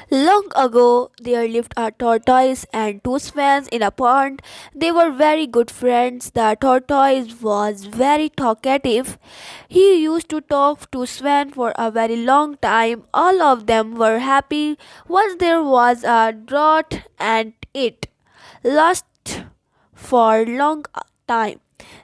Long ago, there lived a tortoise and two swans in a pond. They were very good friends. The tortoise was very talkative. He used to talk to swan for a very long time. All of them were happy. Once there was a drought and it lasted for long time.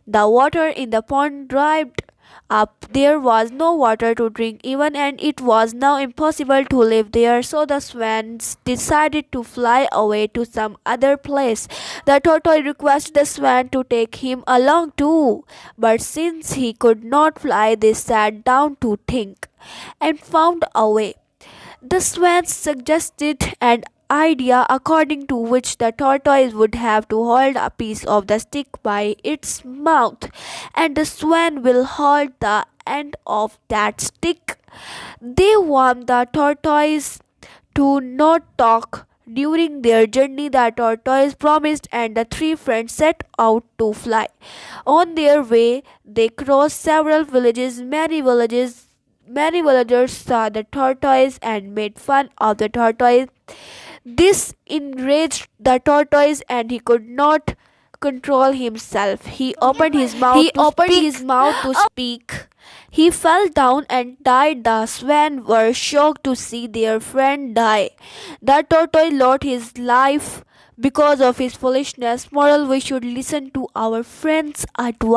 The water in the pond dried up. There was no water to drink even, and it was now impossible to live there. So the swans decided to fly away to some other place. The tortoise requested the swan to take him along too. But since he could not fly, they sat down to think and found a way. The swans suggested an idea according to which the tortoise would have to hold a piece of the stick by its mouth, and the swan will hold the end of that stick. They want the tortoise to not talk. During their journey, the tortoise promised, and the three friends set out to fly. On their way, they crossed several villages. Many villagers saw the tortoise and made fun of the tortoise. This enraged the tortoise, and he could not control himself. He opened his mouth to speak. He fell down and died. The swans were shocked to see their friend die. The tortoise lost his life because of his foolishness. Moral: we should listen to our friends' advice.